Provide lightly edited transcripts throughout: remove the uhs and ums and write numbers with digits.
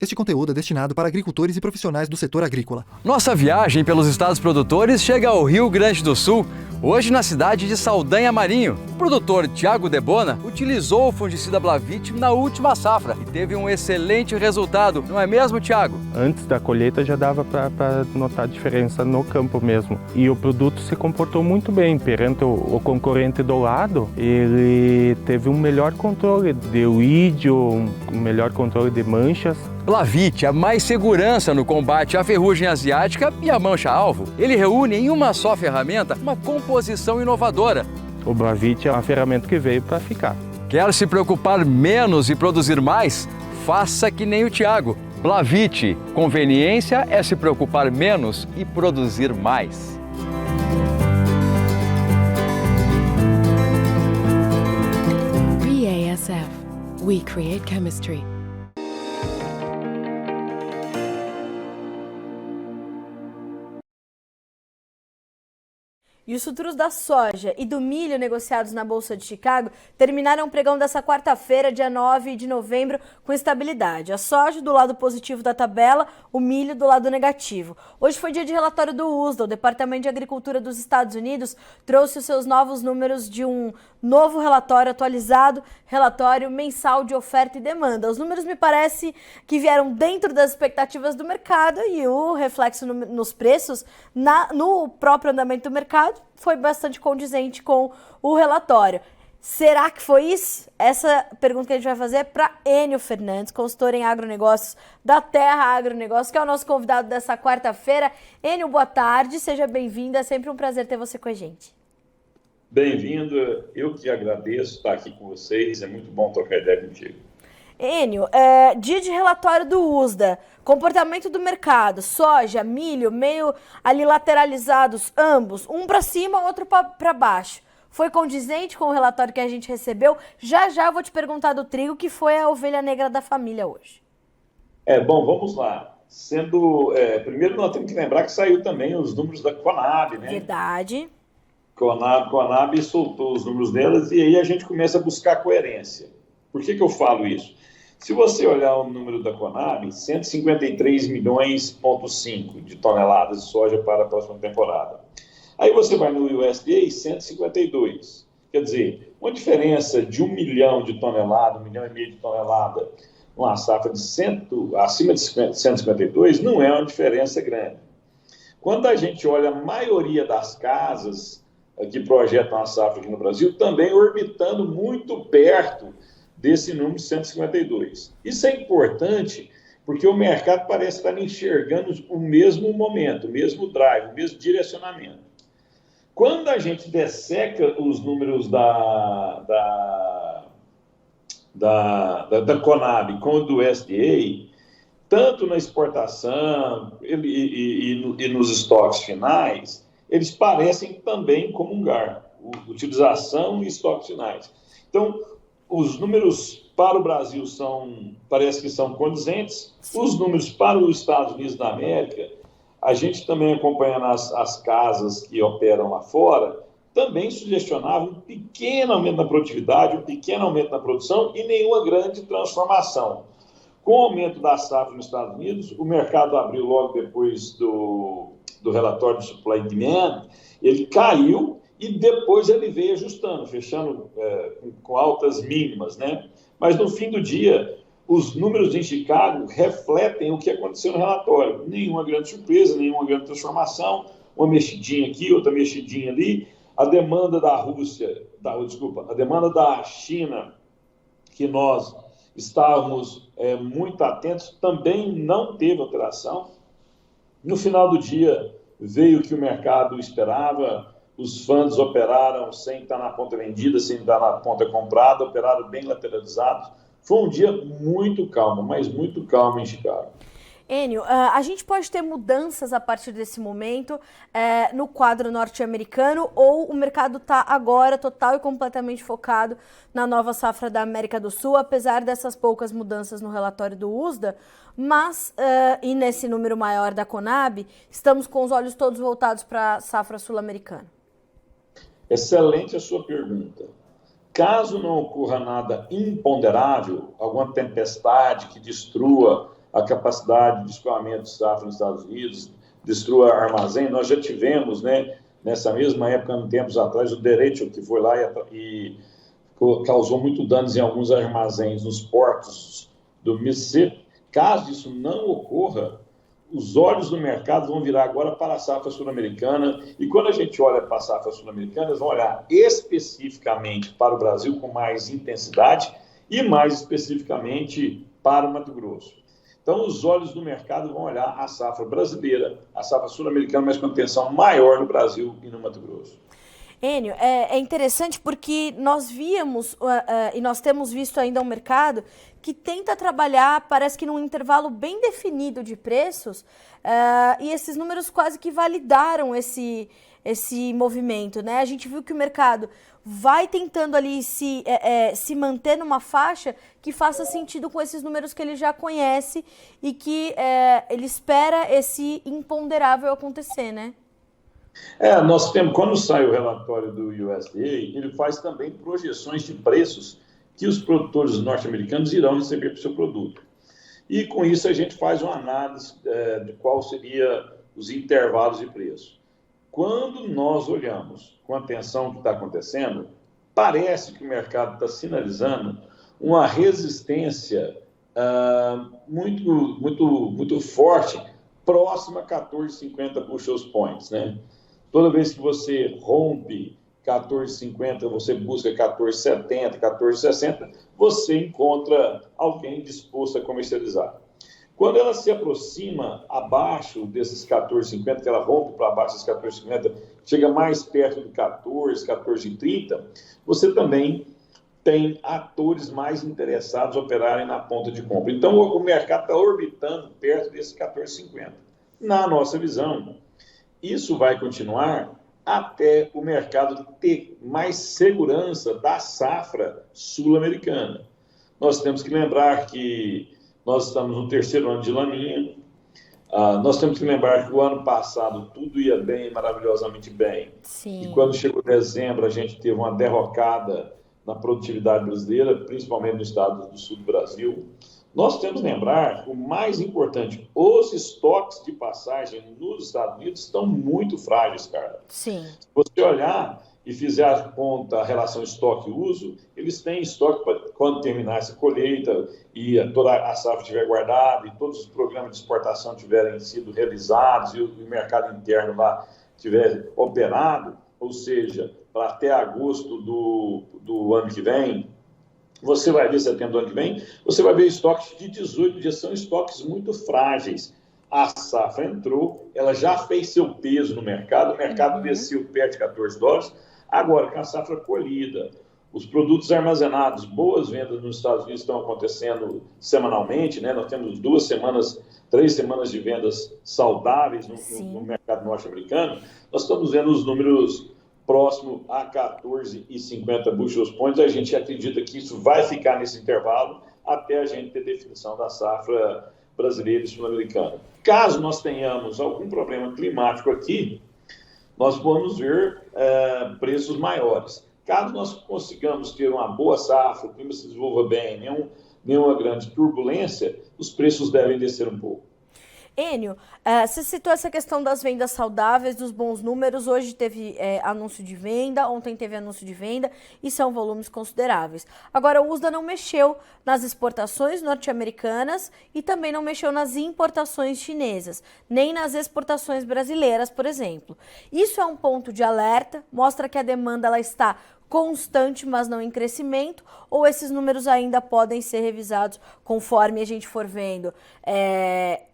Este conteúdo é destinado para agricultores e profissionais do setor agrícola. Nossa viagem pelos estados produtores chega ao Rio Grande do Sul, hoje na cidade de Saldanha Marinho. O produtor Thiago Debona utilizou o fungicida Blavit na última safra e teve um excelente resultado, não é mesmo, Thiago? Antes da colheita já dava para notar a diferença no campo mesmo. E o produto se comportou muito bem perante o concorrente do lado. Ele teve um melhor controle de weed, um melhor controle de manchas. Blavit é mais segurança no combate à ferrugem asiática e à mancha-alvo. Ele reúne em uma só ferramenta uma composição inovadora. O Blavit é uma ferramenta que veio para ficar. Quer se preocupar menos e produzir mais? Faça que nem o Thiago. Blavit, conveniência é se preocupar menos e produzir mais. BASF. We create chemistry. E os futuros da soja e do milho negociados na Bolsa de Chicago terminaram o pregão dessa quarta-feira, dia 9 de novembro, com estabilidade. A soja do lado positivo da tabela, o milho do lado negativo. Hoje foi dia de relatório do USDA. O Departamento de Agricultura dos Estados Unidos trouxe os seus novos números de um novo relatório atualizado, relatório mensal de oferta e demanda. Os números me parece que vieram dentro das expectativas do mercado e o reflexo nos preços, no próprio andamento do mercado, foi bastante condizente com o relatório. Será que foi isso? Essa pergunta que a gente vai fazer é para Enio Fernandes, consultor em agronegócios da Terra Agronegócios, que é o nosso convidado dessa quarta-feira. Enio, boa tarde, seja bem-vindo, é sempre um prazer ter você com a gente. Bem-vindo, eu que agradeço estar aqui com vocês, é muito bom trocar ideia contigo. Enio, dia de relatório do USDA, comportamento do mercado, soja, milho, meio ali lateralizados, ambos, um para cima, outro para baixo. Foi condizente com o relatório que a gente recebeu? Já eu vou te perguntar do trigo, que foi a ovelha negra da família hoje. Bom, vamos lá. Primeiro nós temos que lembrar que saiu também os números da Conab, né? Verdade. Conab soltou os números delas e aí a gente começa a buscar coerência. Por que eu falo isso? Se você olhar o número da Conab, 153,5 milhões de toneladas de soja para a próxima temporada. Aí você vai no USDA, 152. Quer dizer, uma diferença de 1 milhão de tonelada, 1,5 milhão de tonelada, uma safra acima de 152, não é uma diferença grande. Quando a gente olha a maioria das casas que projetam a safra aqui no Brasil, também orbitando muito perto desse número 152. Isso é importante porque o mercado parece estar enxergando o mesmo momento, o mesmo drive, o mesmo direcionamento. Quando a gente desseca os números da Conab com o do USDA, tanto na exportação e nos estoques finais, eles parecem também comungar, utilização e estoques finais. Então, os números para o Brasil parece que são condizentes. Os números para os Estados Unidos da América, a gente também acompanhando as casas que operam lá fora, também sugestionava um pequeno aumento na produtividade, um pequeno aumento na produção e nenhuma grande transformação. Com o aumento da safra nos Estados Unidos, o mercado abriu logo depois do relatório de Supply and Demand, ele caiu e depois ele veio ajustando, fechando com altas mínimas, né? Mas no fim do dia, os números em Chicago refletem o que aconteceu no relatório. Nenhuma grande surpresa, nenhuma grande transformação, uma mexidinha aqui, outra mexidinha ali. A demanda da a demanda da China, que nós estávamos muito atentos, também não teve alteração. No final do dia, veio o que o mercado esperava, os fundos operaram sem estar na ponta vendida, sem estar na ponta comprada, operaram bem lateralizados. Foi um dia muito calmo, mas muito calmo em Chicago. Enio, a gente pode ter mudanças a partir desse momento no quadro norte-americano ou o mercado está agora total e completamente focado na nova safra da América do Sul, apesar dessas poucas mudanças no relatório do USDA, mas, e nesse número maior da Conab, estamos com os olhos todos voltados para a safra sul-americana? Excelente a sua pergunta. Caso não ocorra nada imponderável, alguma tempestade que destrua a capacidade de escoamento de safra nos Estados Unidos, destrua armazém. Nós já tivemos, né, nessa mesma época, tempos atrás, o Derecho, que foi lá e causou muito danos em alguns armazéns nos portos do Mississippi. Caso isso não ocorra, os olhos do mercado vão virar agora para a safra sul-americana, e quando a gente olha para a safra sul-americana, eles vão olhar especificamente para o Brasil com mais intensidade e mais especificamente para o Mato Grosso. Então, os olhos do mercado vão olhar a safra brasileira, a safra sul-americana, mas com atenção maior no Brasil e no Mato Grosso. Enio, é interessante porque nós víamos e nós temos visto ainda um mercado que tenta trabalhar, parece que num intervalo bem definido de preços, e esses números quase que validaram esse movimento, né? A gente viu que o mercado vai tentando ali se manter numa faixa que faça sentido com esses números que ele já conhece e que ele espera esse imponderável acontecer, né? Nós temos, quando sai o relatório do USDA, ele faz também projeções de preços que os produtores norte-americanos irão receber para o seu produto. E com isso a gente faz uma análise de qual seria os intervalos de preço. Quando nós olhamos com atenção o que está acontecendo, parece que o mercado está sinalizando uma resistência muito forte, próxima a 14,50 bushels points, né? Toda vez que você rompe 14,50, você busca 14,70, 14,60, você encontra alguém disposto a comercializar. Quando ela se aproxima abaixo desses 14,50, que ela rompe para baixo desses 14,50, chega mais perto do 14, 14,30, você também tem atores mais interessados a operarem na ponta de compra. Então, o mercado está orbitando perto desses 14,50. Na nossa visão, isso vai continuar até o mercado ter mais segurança da safra sul-americana. Nós temos que lembrar que nós estamos no 3º ano de Laninha. Nós temos que lembrar que o ano passado tudo ia bem, maravilhosamente bem. Sim. E quando chegou dezembro, a gente teve uma derrocada na produtividade brasileira, principalmente no estado do sul do Brasil. Nós temos que lembrar que o mais importante, os estoques de passagem nos Estados Unidos estão muito frágeis, Carla. Sim. Se você olhar e fizer a conta, a relação estoque-uso, eles têm estoque para quando terminar essa colheita e toda a safra estiver guardada e todos os programas de exportação tiverem sido realizados e o mercado interno lá estiver operado, ou seja, para até agosto do ano que vem, você vai ver setembro do ano que vem, você vai ver estoques de 18 dias, são estoques muito frágeis. A safra entrou, ela já fez seu peso no mercado, o mercado desceu perto de $14, agora com a safra colhida, os produtos armazenados, boas vendas nos Estados Unidos estão acontecendo semanalmente, né? Nós temos 3 semanas de vendas saudáveis no mercado norte-americano, nós estamos vendo os números próximo a 14,50 bushels points. A gente acredita que isso vai ficar nesse intervalo até a gente ter definição da safra brasileira e sul-americana. Caso nós tenhamos algum problema climático aqui, nós vamos ver preços maiores. Caso nós consigamos ter uma boa safra, o clima se desenvolva bem, nenhuma grande turbulência, os preços devem descer um pouco. Enio, você citou essa questão das vendas saudáveis, dos bons números. Hoje teve anúncio de venda, ontem teve anúncio de venda e são volumes consideráveis. Agora, o USDA não mexeu nas exportações norte-americanas e também não mexeu nas importações chinesas, nem nas exportações brasileiras, por exemplo. Isso é um ponto de alerta, mostra que a demanda ela está constante, mas não em crescimento, ou esses números ainda podem ser revisados conforme a gente for vendo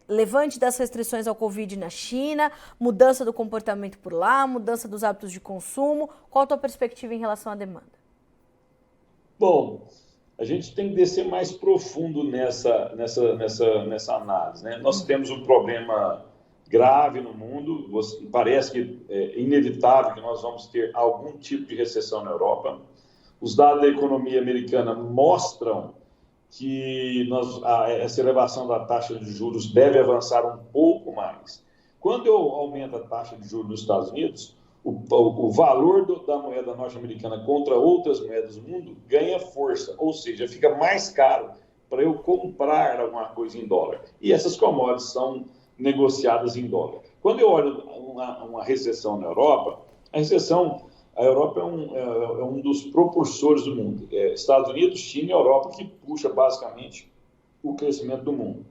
levante das restrições ao Covid na China, mudança do comportamento por lá, mudança dos hábitos de consumo? Qual a tua perspectiva em relação à demanda? Bom, a gente tem que descer mais profundo nessa análise, né? Nós temos um problema grave no mundo, parece que é inevitável que nós vamos ter algum tipo de recessão na Europa. Os dados da economia americana mostram que essa elevação da taxa de juros deve avançar um pouco mais. Quando eu aumento a taxa de juros nos Estados Unidos, o valor da moeda norte-americana contra outras moedas do mundo ganha força, ou seja, fica mais caro para eu comprar alguma coisa em dólar. E essas commodities são negociadas em dólar. Quando eu olho uma recessão na Europa, a Europa é um dos propulsores do mundo. Estados Unidos, China e Europa que puxa basicamente o crescimento do mundo.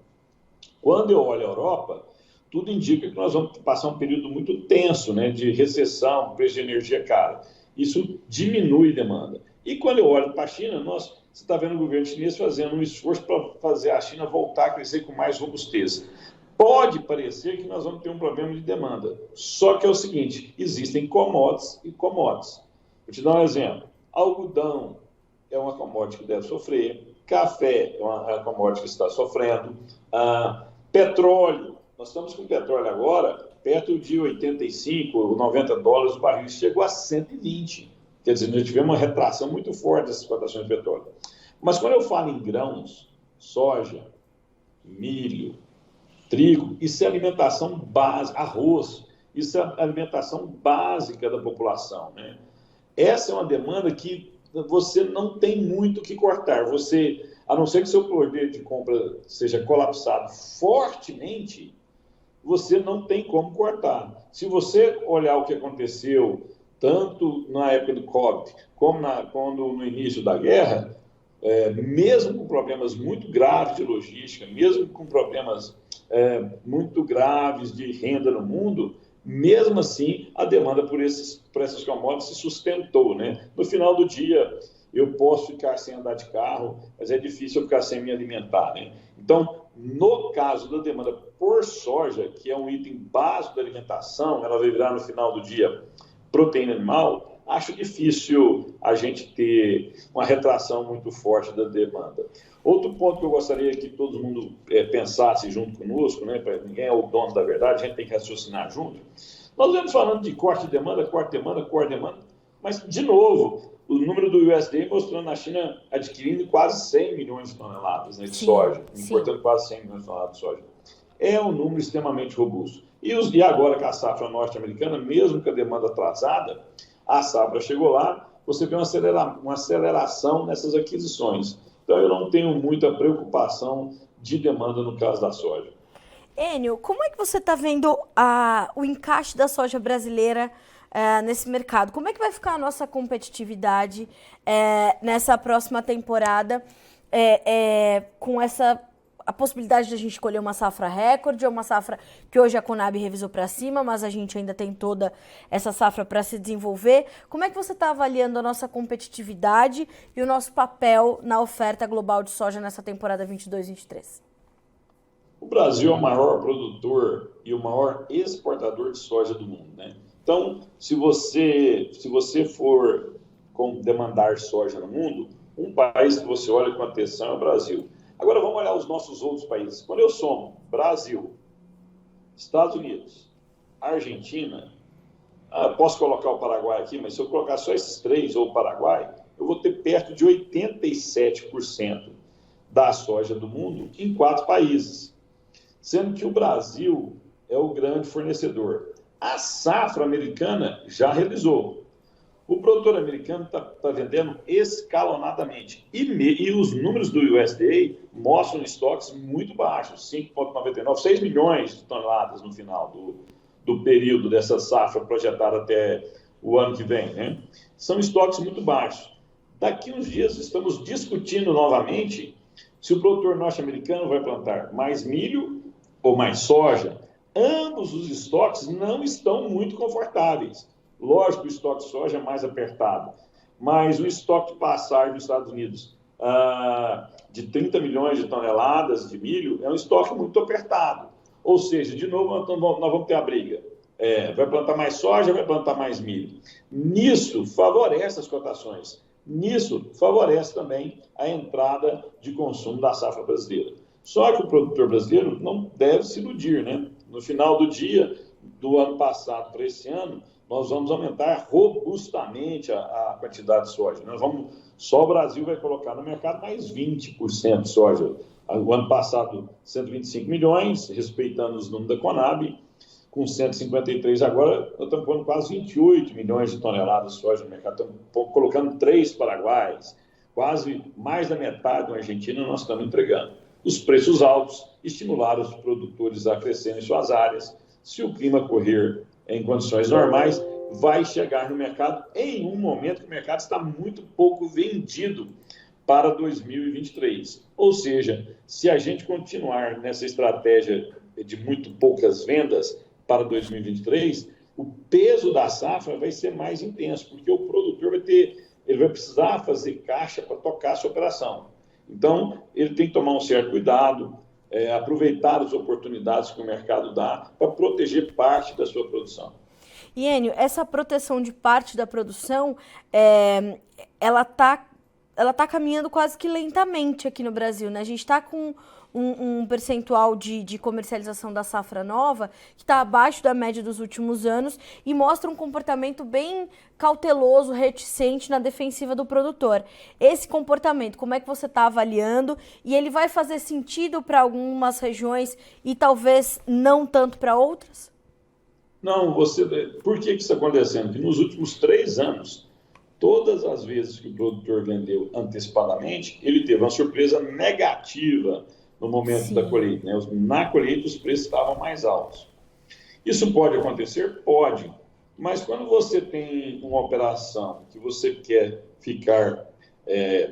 Quando eu olho a Europa, tudo indica que nós vamos passar um período muito tenso, né, de recessão, preço de energia cara. Isso diminui a demanda. E quando eu olho para a China, você está vendo o governo chinês fazendo um esforço para fazer a China voltar a crescer com mais robustez. Pode parecer que nós vamos ter um problema de demanda. Só que é o seguinte, existem commodities e commodities. Vou te dar um exemplo. Algodão é uma commodity que deve sofrer. Café é uma commodity que está sofrendo. Petróleo. Nós estamos com petróleo agora perto de 85, 90 dólares o barril. Chegou a 120. Quer dizer, nós tivemos uma retração muito forte dessas exportações de petróleo. Mas quando eu falo em grãos, soja, milho, trigo, isso é alimentação básica, arroz, isso é alimentação básica da população, né? Essa é uma demanda que você não tem muito o que cortar. Você, a não ser que seu poder de compra seja colapsado fortemente, você não tem como cortar. Se você olhar o que aconteceu, tanto na época do Covid, como quando no início da guerra, mesmo com problemas muito graves de logística, mesmo com problemas muito graves de renda no mundo, mesmo assim a demanda por essas commodities se sustentou, né? No final do dia, eu posso ficar sem andar de carro, mas é difícil eu ficar sem me alimentar, né? Então, no caso da demanda por soja, que é um item básico da alimentação, ela vai virar no final do dia proteína animal, acho difícil a gente ter uma retração muito forte da demanda. Outro ponto que eu gostaria que todo mundo pensasse junto conosco, né, ninguém é o dono da verdade, a gente tem que raciocinar junto. Nós vamos falando de corte de demanda, mas, de novo, o número do USDA mostrando a China adquirindo quase 100 milhões de toneladas, né, de soja, importando quase 100 milhões de toneladas de soja. É um número extremamente robusto. E agora com a safra norte-americana, mesmo com a demanda atrasada, a safra chegou lá, você vê uma aceleração nessas aquisições. Então, eu não tenho muita preocupação de demanda no caso da soja. Enio, como é que você está vendo o encaixe da soja brasileira nesse mercado? Como é que vai ficar a nossa competitividade nessa próxima temporada com a possibilidade de a gente escolher uma safra recorde ou uma safra que hoje a Conab revisou para cima, mas a gente ainda tem toda essa safra para se desenvolver. Como é que você está avaliando a nossa competitividade e o nosso papel na oferta global de soja nessa temporada 22-23? O Brasil é o maior produtor e o maior exportador de soja do mundo, né? Então, se você for demandar soja no mundo, um país que você olha com atenção é o Brasil. Agora vamos olhar os nossos outros países. Quando eu somo Brasil, Estados Unidos, Argentina, posso colocar o Paraguai aqui, mas se eu colocar só esses três ou o Paraguai, eu vou ter perto de 87% da soja do mundo em 4 países, sendo que o Brasil é o grande fornecedor. A safra americana já realizou. O produtor americano está vendendo escalonadamente. E os números do USDA mostram estoques muito baixos, 5,99, 6 milhões de toneladas no final do período dessa safra projetada até o ano que vem, né? São estoques muito baixos. Daqui uns dias estamos discutindo novamente se o produtor norte-americano vai plantar mais milho ou mais soja. Ambos os estoques não estão muito confortáveis. Lógico que o estoque de soja é mais apertado, mas o estoque de passagem dos Estados Unidos de 30 milhões de toneladas de milho é um estoque muito apertado. Ou seja, de novo, nós vamos ter a briga. Vai plantar mais soja, vai plantar mais milho. Nisso, favorece as cotações. Nisso, favorece também a entrada de consumo da safra brasileira. Só que o produtor brasileiro não deve se iludir, né? No final do dia, do ano passado para esse ano, nós vamos aumentar robustamente a quantidade de soja. Só o Brasil vai colocar no mercado mais 20% de soja. O ano passado, 125 milhões, respeitando os números da Conab, com 153 agora, nós estamos pondo quase 28 milhões de toneladas de soja no mercado. Estamos colocando 3 paraguaios, quase mais da metade da Argentina nós estamos entregando. Os preços altos estimularam os produtores a crescerem em suas áreas. Se o clima correr em condições normais, vai chegar no mercado em um momento que o mercado está muito pouco vendido para 2023. Ou seja, se a gente continuar nessa estratégia de muito poucas vendas para 2023, o peso da safra vai ser mais intenso, porque o produtor vai precisar fazer caixa para tocar a sua operação. Então, ele tem que tomar um certo cuidado, aproveitar as oportunidades que o mercado dá para proteger parte da sua produção. E, Enio, essa proteção de parte da produção, ela está caminhando quase que lentamente aqui no Brasil, né? A gente está com um percentual de comercialização da safra nova que está abaixo da média dos últimos anos e mostra um comportamento bem cauteloso, reticente na defensiva do produtor. Esse comportamento, como é que você está avaliando? E ele vai fazer sentido para algumas regiões e talvez não tanto para outras? Não, por que isso está acontecendo? Porque nos últimos 3 anos, todas as vezes que o produtor vendeu antecipadamente, ele teve uma surpresa negativa no momento da colheita, né? Na colheita, os preços estavam mais altos. Isso pode acontecer? Pode. Mas quando você tem uma operação que você quer ficar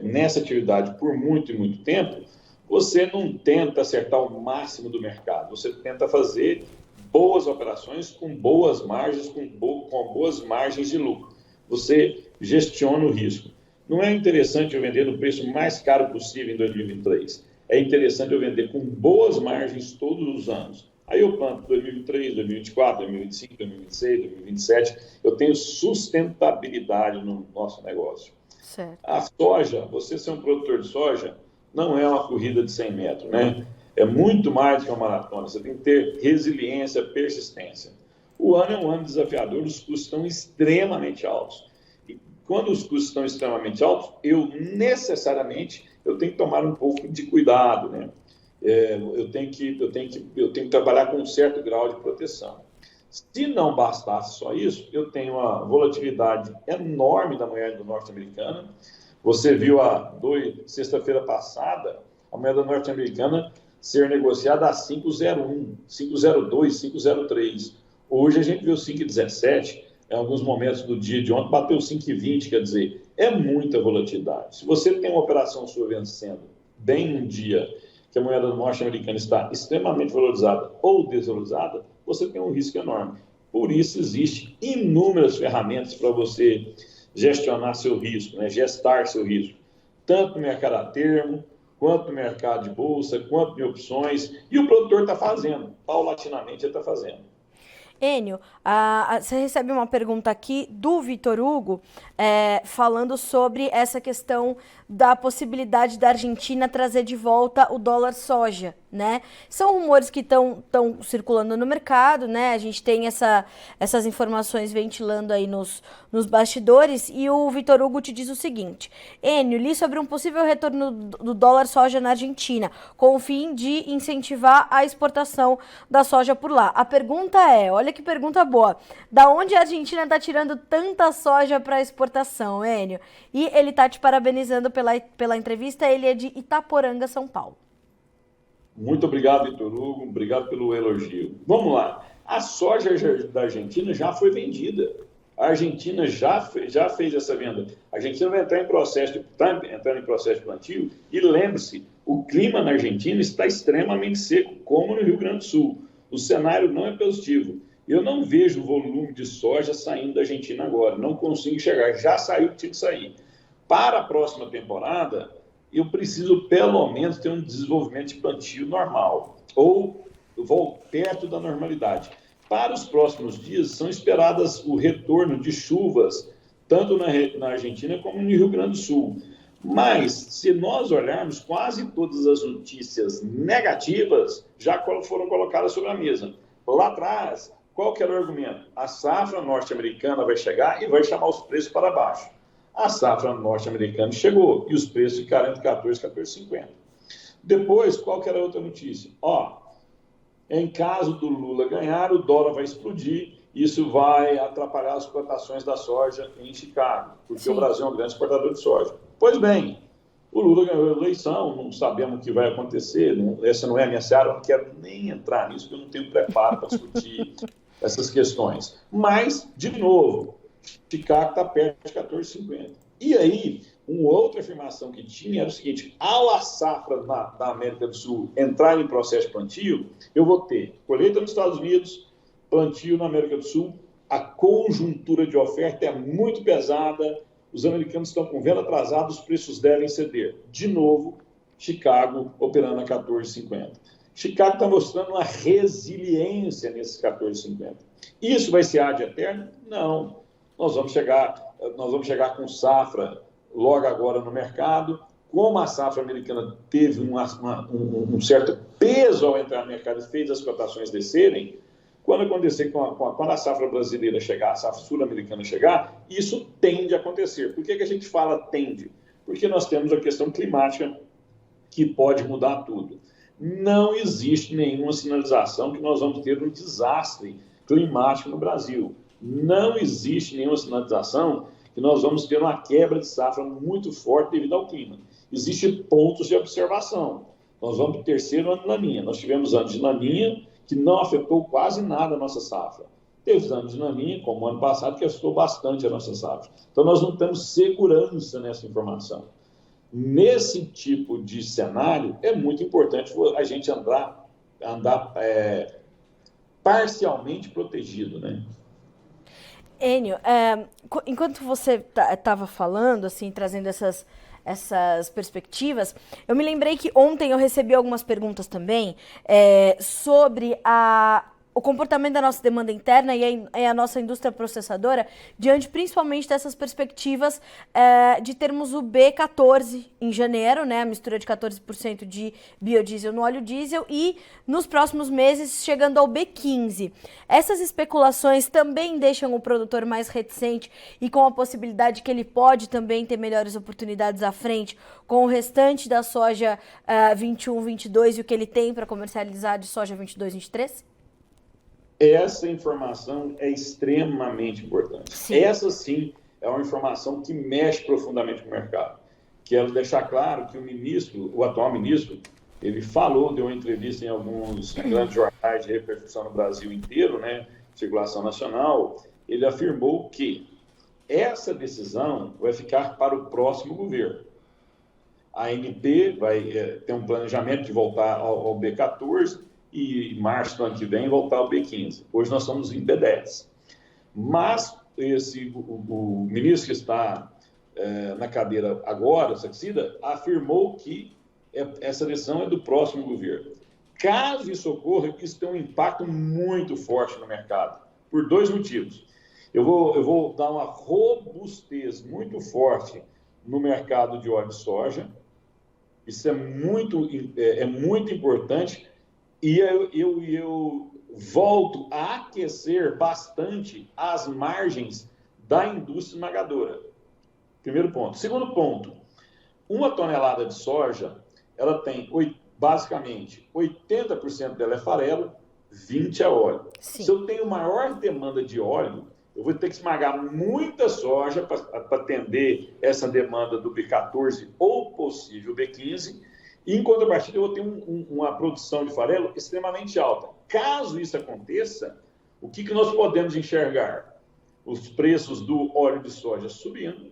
nessa atividade por muito e muito tempo, você não tenta acertar o máximo do mercado. Você tenta fazer boas operações com boas margens, com boas margens de lucro. Você gestiona o risco. Não é interessante eu vender no preço mais caro possível em 2023. É interessante eu vender com boas margens todos os anos. Aí eu planto 2023, 2024, 2025, 2026, 2027. Eu tenho sustentabilidade no nosso negócio. Certo. A soja, você ser um produtor de soja, não é uma corrida de 100 metros, né? É muito mais do que uma maratona. Você tem que ter resiliência, persistência. O ano é um ano desafiador, os custos estão extremamente altos. E quando os custos estão extremamente altos, eu tenho que tomar um pouco de cuidado, né? Eu tenho que trabalhar com um certo grau de proteção. Se não bastasse só isso, eu tenho uma volatilidade enorme da moeda norte-americana. Você viu sexta-feira passada, a moeda norte-americana ser negociada a 5,01, 5,02, 5,03. Hoje a gente viu 5,17, em alguns momentos do dia de ontem bateu 5,20, quer dizer, é muita volatilidade. Se você tem uma operação sua vencendo bem num dia que a moeda norte-americana está extremamente valorizada ou desvalorizada, você tem um risco enorme. Por isso, existem inúmeras ferramentas para você gestionar seu risco, né? Gestar seu risco, tanto no mercado a termo, quanto no mercado de bolsa, quanto em opções, e o produtor está fazendo, paulatinamente ele está fazendo. Enio, você recebe uma pergunta aqui do Vitor Hugo, falando sobre essa questão da possibilidade da Argentina trazer de volta o dólar soja, né? São rumores que estão circulando no mercado, né? A gente tem essas informações ventilando aí nos bastidores, e o Vitor Hugo te diz o seguinte: Enio, li sobre um possível retorno do dólar soja na Argentina, com o fim de incentivar a exportação da soja por lá. A pergunta é, olha que pergunta boa, da onde a Argentina está tirando tanta soja para exportação, Enio? E ele está te parabenizando pela entrevista, ele é de Itaporanga, São Paulo. Muito obrigado, Vitor Hugo, obrigado pelo elogio. Vamos lá, a soja da Argentina já foi vendida. A Argentina já fez essa venda. A Argentina vai entrar em processo de plantio, e lembre-se, o clima na Argentina está extremamente seco, como no Rio Grande do Sul. O cenário não é positivo. Eu não vejo o volume de soja saindo da Argentina agora, não consigo chegar. Já saiu o que tinha que sair. Para a próxima temporada, eu preciso pelo menos ter um desenvolvimento de plantio normal, ou vou perto da normalidade. Para os próximos dias, são esperadas o retorno de chuvas, tanto na Argentina como no Rio Grande do Sul. Mas, se nós olharmos, quase todas as notícias negativas já foram colocadas sobre a mesa. Lá atrás, qual que era o argumento? A safra norte-americana vai chegar e vai chamar os preços para baixo. A safra norte-americana chegou e os preços ficaram entre 14 e 14,50. Depois, qual que era a outra notícia? Em caso do Lula ganhar, o dólar vai explodir, isso vai atrapalhar as cotações da soja em Chicago, porque o Brasil é um grande exportador de soja. Pois bem, O Lula ganhou a eleição, não sabemos o que vai acontecer, essa não é a minha seara, eu não quero nem entrar nisso, porque eu não tenho preparo para discutir essas questões. Mas, de novo, Chicago está perto de 14,50. E aí, uma outra afirmação que tinha era o seguinte: ao a safra da América do Sul entrar em processo de plantio, eu vou ter colheita nos Estados Unidos, plantio na América do Sul, a conjuntura de oferta é muito pesada, os americanos estão com venda atrasada, os preços devem ceder. De novo, Chicago operando a 14,50. Chicago está mostrando uma resiliência nesses 14,50. Isso vai ser ad eterno? Não. Nós vamos chegar com safra logo agora no mercado. Como a safra americana teve um certo peso ao entrar no mercado e fez as cotações descerem, quando acontecer, quando a safra brasileira chegar, a safra sul-americana chegar, isso tende a acontecer. Por que a gente fala tende? Porque nós temos a questão climática que pode mudar tudo. Não existe nenhuma sinalização que nós vamos ter um desastre climático no Brasil. Não existe nenhuma sinalização que nós vamos ter uma quebra de safra muito forte devido ao clima. Existem pontos de observação. Nós vamos para o terceiro ano de Laninha. Nós tivemos anos de Laninha que não afetou quase nada a nossa safra. Teve anos de Laninha, como o ano passado, que afetou bastante a nossa safra. Então, nós não temos segurança nessa informação. Nesse tipo de cenário, é muito importante a gente andar parcialmente protegido, né? Enio, enquanto você estava falando, assim, trazendo essas perspectivas, eu me lembrei que ontem eu recebi algumas perguntas também sobre o comportamento da nossa demanda interna e a nossa indústria processadora diante principalmente dessas perspectivas de termos o B14 em janeiro, né, a mistura de 14% de biodiesel no óleo diesel e nos próximos meses chegando ao B15. Essas especulações também deixam o produtor mais reticente e com a possibilidade que ele pode também ter melhores oportunidades à frente com o restante da soja 21, 22 e o que ele tem para comercializar de soja 22, 23? Essa informação é extremamente importante. Sim. Essa, sim, é uma informação que mexe profundamente com o mercado. Quero deixar claro que o atual ministro, ele falou, deu uma entrevista em alguns grandes jornais de repercussão no Brasil inteiro, né, circulação nacional, ele afirmou que essa decisão vai ficar para o próximo governo. A ANP vai ter um planejamento de voltar ao B14, e em março do ano que vem voltar ao B15. Hoje nós estamos em B10. Mas o ministro que está na cadeira agora, Saxida, afirmou que essa decisão é do próximo governo. Caso isso ocorra, isso tem um impacto muito forte no mercado, por dois motivos. Eu vou dar uma robustez muito forte no mercado de óleo de soja. Isso é muito importante. E eu volto a aquecer bastante as margens da indústria esmagadora. Primeiro ponto. Segundo ponto, uma tonelada de soja, ela tem basicamente 80% dela é farelo, 20% é óleo. Sim. Se eu tenho maior demanda de óleo, eu vou ter que esmagar muita soja para atender essa demanda do B14 ou possível B15, e, em contrapartida, eu vou ter uma produção de farelo extremamente alta. Caso isso aconteça, o que nós podemos enxergar? Os preços do óleo de soja subindo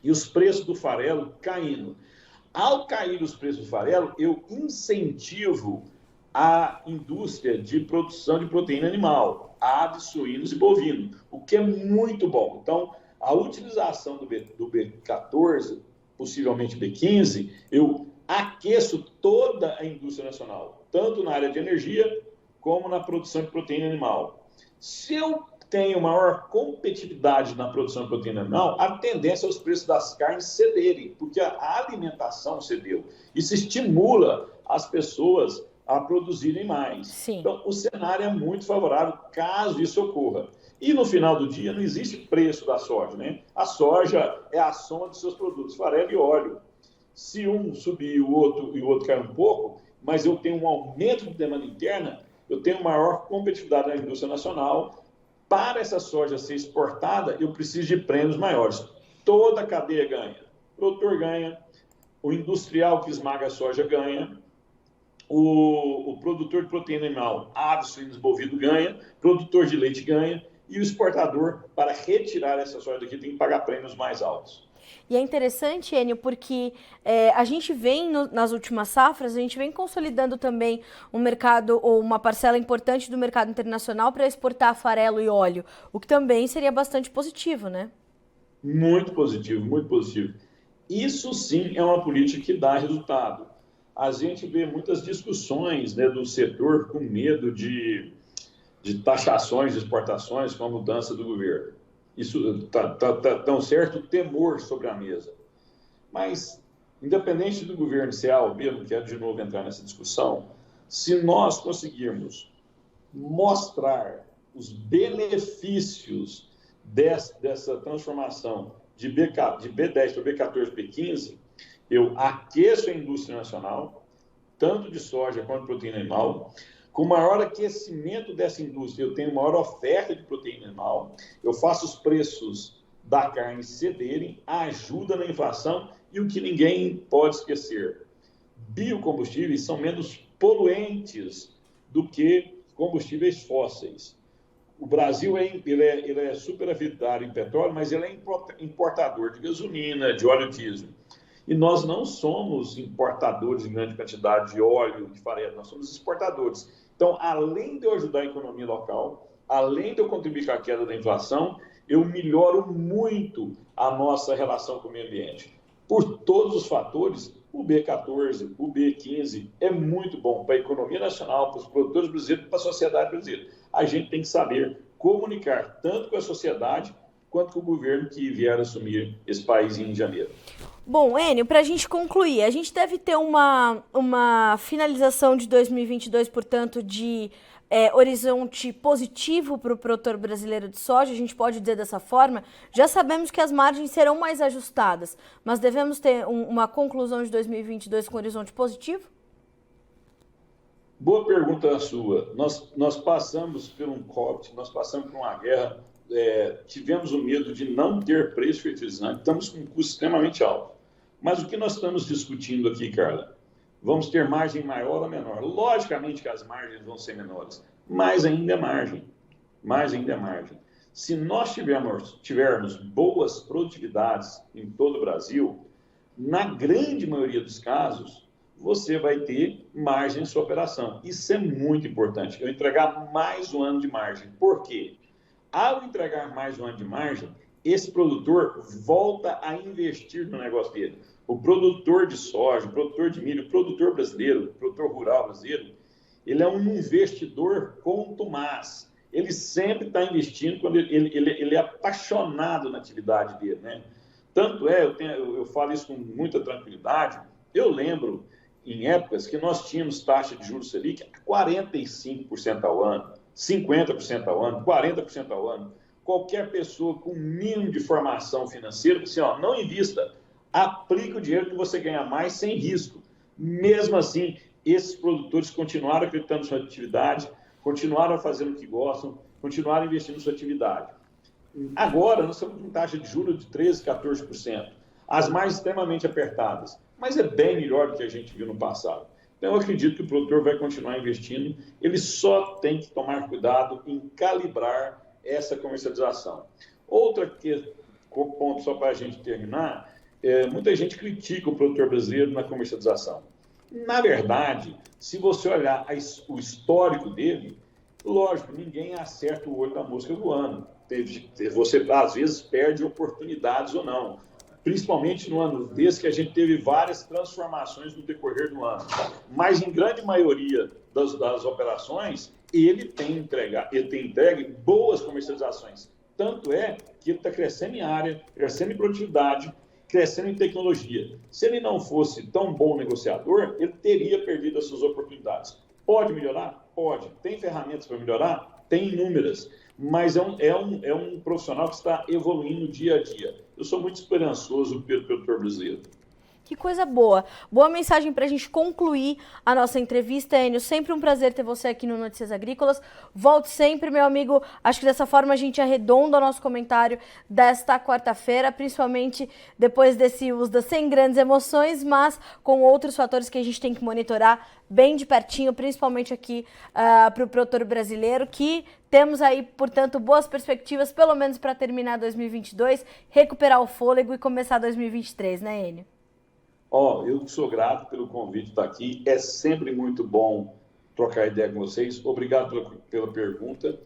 e os preços do farelo caindo. Ao cair os preços do farelo, eu incentivo a indústria de produção de proteína animal, aves, suínos e bovino, o que é muito bom. Então, a utilização do B14, possivelmente B15, eu aqueço toda a indústria nacional, tanto na área de energia como na produção de proteína animal. Se eu tenho maior competitividade na produção de proteína animal, a tendência é os preços das carnes cederem, porque a alimentação cedeu. Isso estimula as pessoas a produzirem mais. Sim. Então, o cenário é muito favorável caso isso ocorra. E no final do dia não existe preço da soja, né? A soja é a soma dos seus produtos, farelo e óleo. Se um subir e o outro cair um pouco, mas eu tenho um aumento de demanda interna, eu tenho maior competitividade na indústria nacional. Para essa soja ser exportada, eu preciso de prêmios maiores. Toda a cadeia ganha. O produtor ganha, o industrial que esmaga a soja ganha, o produtor de proteína animal, aves, suínos, bovino ganha, produtor de leite ganha, e o exportador, para retirar essa soja daqui, tem que pagar prêmios mais altos. E é interessante, Enio, porque a gente vem, nas últimas safras, a gente vem consolidando também um mercado, ou uma parcela importante do mercado internacional para exportar farelo e óleo, o que também seria bastante positivo, né? Muito positivo, muito positivo. Isso sim é uma política que dá resultado. A gente vê muitas discussões, né, do setor com medo de taxações de exportações com a mudança do governo. Isso tá um certo temor sobre a mesa. Mas, independente do governo ser A ou B, não quero de novo entrar nessa discussão, se nós conseguirmos mostrar os benefícios dessa transformação de B10 para B14, B15, eu aqueço a indústria nacional, tanto de soja quanto de proteína animal. Com maior aquecimento dessa indústria, eu tenho maior oferta de proteína animal, eu faço os preços da carne cederem, ajuda na inflação, e o que ninguém pode esquecer, biocombustíveis são menos poluentes do que combustíveis fósseis. O Brasil ele é superavitário em petróleo, mas ele é importador de gasolina, de óleo diesel. E nós não somos importadores em grande quantidade de óleo, de farelo, nós somos exportadores. Então, além de eu ajudar a economia local, além de eu contribuir com a queda da inflação, eu melhoro muito a nossa relação com o meio ambiente. Por todos os fatores, o B14, o B15 é muito bom para a economia nacional, para os produtores brasileiros e para a sociedade brasileira. A gente tem que saber comunicar tanto com a sociedade quanto com o governo que vier assumir esse país em janeiro. Bom, Enio, para a gente concluir, a gente deve ter uma finalização de 2022, portanto, de horizonte positivo para o produtor brasileiro de soja, a gente pode dizer dessa forma. Já sabemos que as margens serão mais ajustadas, mas devemos ter uma conclusão de 2022 com horizonte positivo? Boa pergunta a sua. Nós passamos por um COVID, nós passamos por uma guerra, tivemos o medo de não ter preço fertilizante, estamos com um custo extremamente alto. Mas o que nós estamos discutindo aqui, Carla? Vamos ter margem maior ou menor? Logicamente que as margens vão ser menores, mas ainda é margem. Mais ainda é margem. Se nós tivermos boas produtividades em todo o Brasil, na grande maioria dos casos, você vai ter margem em sua operação. Isso é muito importante. Eu entregar mais um ano de margem. Por quê? Ao entregar mais um ano de margem, esse produtor volta a investir no negócio dele. O produtor de soja, o produtor de milho, o produtor brasileiro, o produtor rural brasileiro, ele é um investidor contumaz. Ele sempre está investindo quando ele é apaixonado na atividade dele, né? Tanto eu falo isso com muita tranquilidade. Eu lembro em épocas que nós tínhamos taxa de juros Selic a 45% ao ano, 50% ao ano, 40% ao ano. Qualquer pessoa com mínimo de formação financeira, assim, não invista, aplique o dinheiro que você ganha mais sem risco. Mesmo assim, esses produtores continuaram acreditando na sua atividade, continuaram fazendo o que gostam, continuaram investindo na sua atividade. Agora, nós estamos com taxa de juros de 13%, 14%. As margens extremamente apertadas, mas é bem melhor do que a gente viu no passado. Então, eu acredito que o produtor vai continuar investindo, ele só tem que tomar cuidado em calibrar essa comercialização. Outro ponto, só para a gente terminar, muita gente critica o produtor brasileiro na comercialização. Na verdade, se você olhar o histórico dele, lógico, ninguém acerta o olho da mosca voando. Você, às vezes, perde oportunidades ou não. Principalmente no ano desse, que a gente teve várias transformações no decorrer do ano. Mas, em grande maioria das operações, ele tem entregue boas comercializações. Tanto é que ele está crescendo em área, crescendo em produtividade, crescendo em tecnologia. Se ele não fosse tão bom negociador, ele teria perdido as suas oportunidades. Pode melhorar? Pode. Tem ferramentas para melhorar? Tem inúmeras. Mas é um profissional que está evoluindo dia a dia. Eu sou muito esperançoso pelo produtor brasileiro. Que coisa boa. Boa mensagem para a gente concluir a nossa entrevista, Enio. Sempre um prazer ter você aqui no Notícias Agrícolas. Volte sempre, meu amigo. Acho que dessa forma a gente arredonda o nosso comentário desta quarta-feira, principalmente depois desse uso sem grandes emoções, mas com outros fatores que a gente tem que monitorar bem de pertinho, principalmente aqui para o produtor brasileiro, que temos aí, portanto, boas perspectivas, pelo menos para terminar 2022, recuperar o fôlego e começar 2023, né, Enio? Eu sou grato pelo convite de estar aqui. É sempre muito bom trocar ideia com vocês. Obrigado pela pergunta.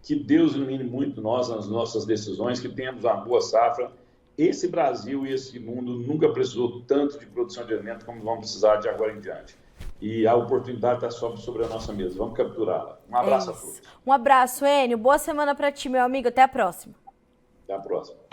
Que Deus ilumine muito nós nas nossas decisões, que tenhamos uma boa safra. Esse Brasil e esse mundo nunca precisou tanto de produção de alimento como vamos precisar de agora em diante. E a oportunidade está sobre a nossa mesa. Vamos capturá-la. Um abraço a todos. Um abraço, Enio. Boa semana para ti, meu amigo. Até a próxima. Até a próxima.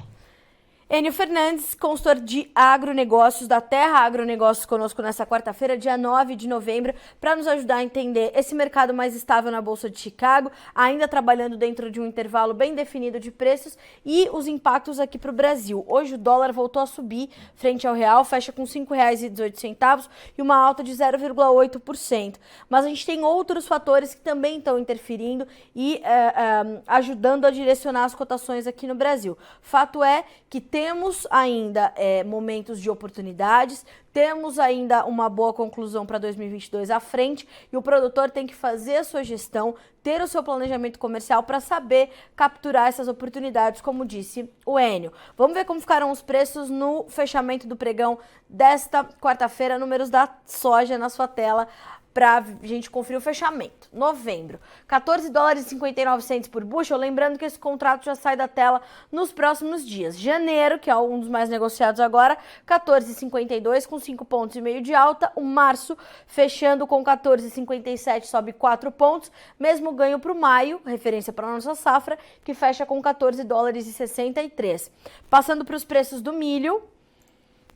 Enio Fernandes, consultor de agronegócios da Terra Agronegócios, conosco nessa quarta-feira, dia 9 de novembro, para nos ajudar a entender esse mercado mais estável na Bolsa de Chicago, ainda trabalhando dentro de um intervalo bem definido de preços e os impactos aqui para o Brasil. Hoje o dólar voltou a subir frente ao real, fecha com R$ 5,18 e uma alta de 0,8%. Mas a gente tem outros fatores que também estão interferindo e ajudando a direcionar as cotações aqui no Brasil. Fato é que temos ainda momentos de oportunidades, temos ainda uma boa conclusão para 2022 à frente e o produtor tem que fazer a sua gestão, ter o seu planejamento comercial para saber capturar essas oportunidades, como disse o Enio. Vamos ver como ficaram os preços no fechamento do pregão desta quarta-feira, números da soja na sua tela, para a gente conferir o fechamento. Novembro, $14,59 por bushel, lembrando que esse contrato já sai da tela nos próximos dias. Janeiro, que é um dos mais negociados agora, $14,52 com 5,5 pontos de alta. O março, fechando com $14,57, sobe 4 pontos. Mesmo ganho para o maio, referência para a nossa safra, que fecha com $14,63. Passando para os preços do milho.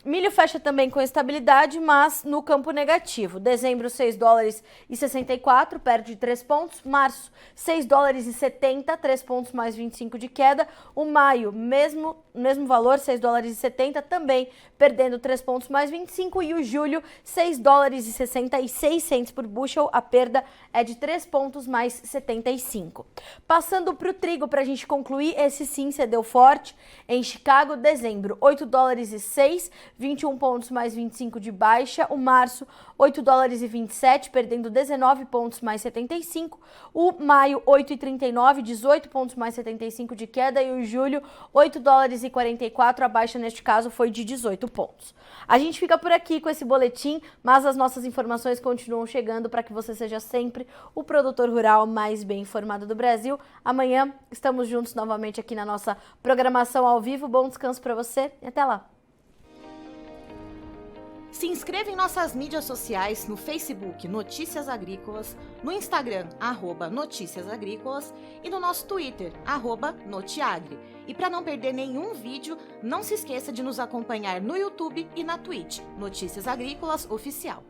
Milho fecha também com estabilidade, mas no campo negativo. Dezembro, $6,64, perde 3 pontos. Março, $6,70, 3 pontos mais 25 de queda. O maio, mesmo valor, $6,70, também perdendo 3 pontos mais 25. E o julho, $6,66 por bushel, a perda é de 3 pontos mais 75. Passando para o trigo, para a gente concluir, esse sim cedeu forte. Em Chicago, dezembro, $8,06, 21 pontos mais 25 de baixa. O março, $8,27, perdendo 19 pontos mais 75. O maio, $8,39, 18 pontos mais 75 de queda. E o julho, $8,44, a baixa neste caso foi de 18 pontos. A gente fica por aqui com esse boletim, mas as nossas informações continuam chegando para que você seja sempre o produtor rural mais bem informado do Brasil. Amanhã estamos juntos novamente aqui na nossa programação ao vivo. Bom descanso para você e até lá. Se inscreva em nossas mídias sociais, no Facebook Notícias Agrícolas, no Instagram @Notícias Agrícolas e no nosso Twitter @Notiagre. E para não perder nenhum vídeo, não se esqueça de nos acompanhar no YouTube e na Twitch, Notícias Agrícolas Oficial.